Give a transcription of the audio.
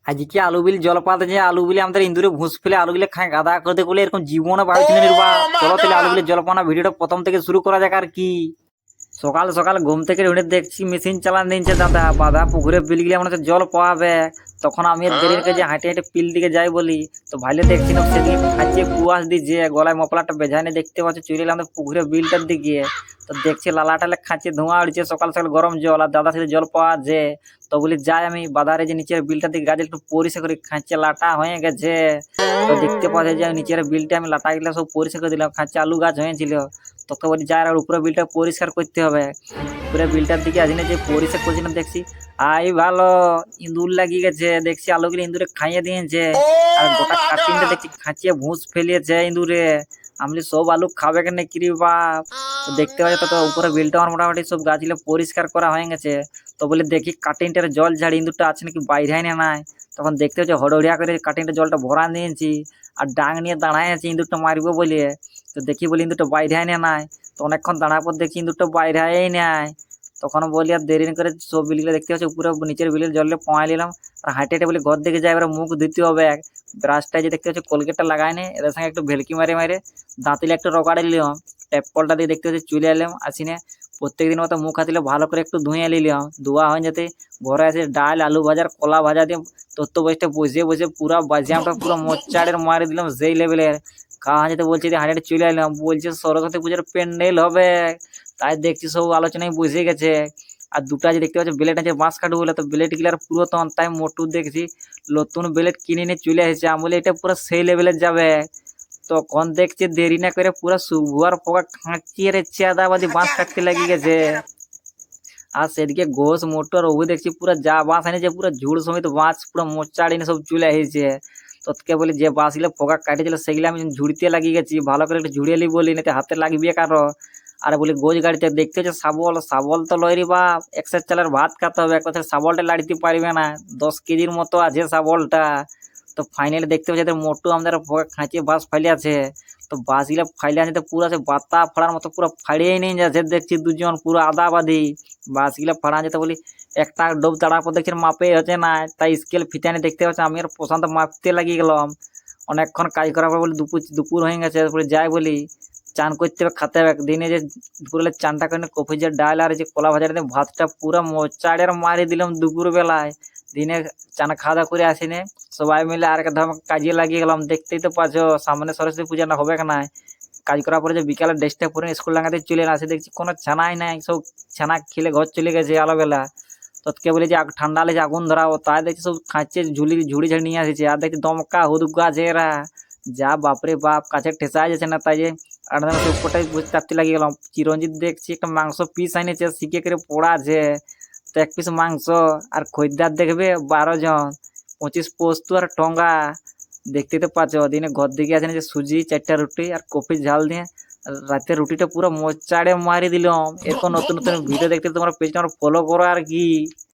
আজকে আলু বিল জল পাতে যে আলু বিলে আমাদের ইন্দুরে ঘুষ ফেলে আলু বিলে খায় গাদা করতে বলে এরকম জীবনে ভাবছিল নির্বা। চলো তাহলে আলু বিলে জল পানা ভিডিওটা প্রথম থেকে শুরু করা যাক আর কি। সকাল সকাল ঘুম থেকে উঠে দেখছি মেশিন চালান দিচ্ছে দাদা, বাধা পুকুরে বিল গিয়ে মনে হচ্ছে জল পাওয়াবে। তখন আমি দেরির কাজে হাঁটে হাঁটে পিল দিকে যাই বলি, তো ভাইলে দেখছিলাম সেদিকে খাঁচিয়ে কুয়াশ দিচ্ছে, গলায় মপলাটা বেঝাইনে দেখতে পাচ্ছি, চলে এলাম পুকুরে বিলটার দিকে। তো দেখছি লালাটালে খাঁচিয়ে ধোঁয়া উঠছে, সকাল সকাল গরম জল আর দাদা সাথে জল পাওয়া যে। তো বলি যাই আমি বাজারে যে নিচের বিলটার দিকে গাছ একটু পরিষ্কার করি, খাঁচিয়ে লাটা হয়ে গেছে। তো দেখতে পাচ্ছি যে নিচের বিলটা আমি লাটা গেলে সব পরিষ্কার করে দিলাম, খাঁচিয়ে আলু গাছ হয়েছিল। তোকে বলি যাই আর উপরে বিলটা পরিষ্কার করতে হবে। পুরো বিলটার দিকে আসিনি যে পরিষ্কার করছিলাম, দেখছি আই ভালো ইঁদুর লাগিয়ে গেছে, দেখছি আলুগুলো ইঁদুরে খাইয়ে দিয়েছে। আর গোটা কাটিংটা দেখছি খাঁচিয়ে ভুষ ফেলিয়েছে ইঁদুরে। আমি সব আলু খাবে কেন কিরি বাপ। তো দেখতে পাচ্ছি তো উপরে বিলটা আমার মোটামুটি সব গাছগুলো পরিষ্কার করা হয়ে গেছে। তো বলে দেখি কাটিংটার জল ঝাড়ি ইঁদুরটা আছে নাকি বাইরে না নাই। তখন দেখতে হচ্ছে হড়হড়িয়া করে কাটিংটা জলটা ভরা নিয়েছি আর ডাং নিয়ে দাঁড়ায় আছি ইঁদুরটা মারবো বলে। তো দেখি বলি ইঁদুরটা বাইরে না নাই। তো অনেকক্ষণ দাঁড়ার পর দেখছি ইঁদুরটা বাইরে নেয়। তখন বলি আর দেরি না করে সব বিলগুলো দেখতে পাচ্ছি পুরো নিচের বিলের জলে পৌঁছে নিলাম। আর হাঁটে হাঁটে বলি ঘর দিকে যাই, এবার মুখ ধুতে হবে। ব্রাশটায় যে দেখতে পাচ্ছি কোলগেটটা লাগাই নি, এদের সঙ্গে একটু ভেলকি মারে মারে দাঁতিলে একটু রগাড়ে নিলাম। ট্যাপ কলটা দিয়ে দেখতে পাচ্ছি চলে এলাম আসিনে। প্রত্যেকদিন মতো মুখ হাতিলে ভালো করে একটু ধুয়ে নিলাম, ধোয়া হয়ে যেতে ঘরে আসে ডাল আলু ভাজার কলা ভাজা দিয়ে তত্ত্ব বসতে বসে বসে পুরা বাজিয়ামটা পুরো মোচ্চাড়ের মারে দিলাম সেই লেভেলের। খাওয়া যেতে বলছে যে হাঁটে চলে এলাম, বলছে সরস্বতী পুজোর প্যান্ডেল হবে। তাই দেখছি সব আলোচনায় বুঝে গেছে। আর দুটা যে দেখতে পাচ্ছি ব্লেড আছে বাঁশ কাটবো বলে, তো ব্লেড গুলার পুরাতন, তাই মোটু দেখছি নতুন ব্লেড কিনে নিয়ে চলে এসেছে। আমি বলি এটা পুরো সেই লেভেলের যাবে। তখন দেখছি দেরি না করে পুরো শুভুয়ার পোকা খাঁচিয়ে রে চেদাবাদি বাঁশ কাটতে লাগিয়ে গেছে। আর সেদিকে ঘোষ মোটর ওই দেখছি পুরো যা বাঁশ এনেছে পুরো ঝুড় সমেত বাঁশ পুরো মোচাড়িনে সব চলে এসেছে। তোকে বলি যে বাঁশগুলো পোকা কাটেছিল সেগুলো আমি ঝুড়িতে লাগিয়ে গেছি, ভালো করে একটু ঝুড়িয়ে নি বলি না হাতে লাগবে কারো। আর বলি গোজ গাড়িতে দেখতে হচ্ছে শাবল, শাবল তো লয়রি বাপ, একশো চালের ভাত খেতে হবে, এক কথা শাবলটা লাড়িতে পারবে না, 10 কেজির মতো আছে শাবলটা। তো ফাইনালি দেখতে পাচ্ছি মোটু আমাদের পোকা খাঁচিয়ে বাঁশ ফাইলে আছে। তো বাঁশগুলো ফাইলে আছে তো পুরো আছে বাতা ফাড়ার মতো পুরো ফাড়িয়ে নিয়ে যাচ্ছে, দেখছি দুজন পুরো আদাবাদি। বাঁশগুলো ফাড়া যেতে বলি একটা ডোব তাড়ার পর দেখছি মাপে হচ্ছে না, তাই স্কেল ফিটানি দেখতে পাচ্ছি আমি আর প্রশান্ত মাপতে লাগিয়ে গেলাম। অনেকক্ষণ কাজ করার পর বলি দুপুর দুপুর হয়ে গেছে, তারপরে যাই বলি চান করতে হবে খাতে হবে। দিনে যে দুপুরে চানটা করে কফি যে ডাল আর যে কলা ভাজা দিয়ে ভাতটা পুরো মোচাড়ের মারি দিলাম দুপুর বেলায়। দিনে চান খাওয়া দাওয়া করে আসিনি, সবাই মিলে আর একটা কাজে লাগিয়ে গেলাম। দেখতেই তো পাচ্ছ সামনে সরস্বতী পূজা না হবে না। কাজ করার পরে যে বিকালে ড্রেসটা পরে স্কুল লাগাতে চলে আসে, দেখছি কোনো ছানাই নাই, সব ছানা খেলে ঘর চলে গেছে আলোবেলা। তোকে বলি যে ঠান্ডা লেগে আগুন ধরাবো, তাই দেখছি সব খাঁচে ঝুড়ি ঝাড়ি নিয়ে আসেছে। আর দেখছি দমকা হুদুকা আছে এরা, যা বাপরে বাপ কাছে ঠেসা যাচ্ছে না। তাই যে আর উপরটাই বুঝতে চাপতে লাগিয়ে গেলাম। চিরঞ্জিত দেখছি একটা মাংস পিস আনিছে শিখে করে পোড়া আছে, তো 1 পিস মাংস। আর খরিদ্দার দেখবে 12 জন, 25 পোস্ত আর টঙ্গা। দেখতে তো পাচ্ছ দিনে ঘর দিকে আছে যে সুজি 4টা রুটি আর কফি ঝাল দিয়ে রাতে রুটিটা পুরো মোচাড়ে মারি দিলাম। এরকম নতুন নতুন ভিডিও দেখতে তোমরা পেজটা ফলো করো আর কি।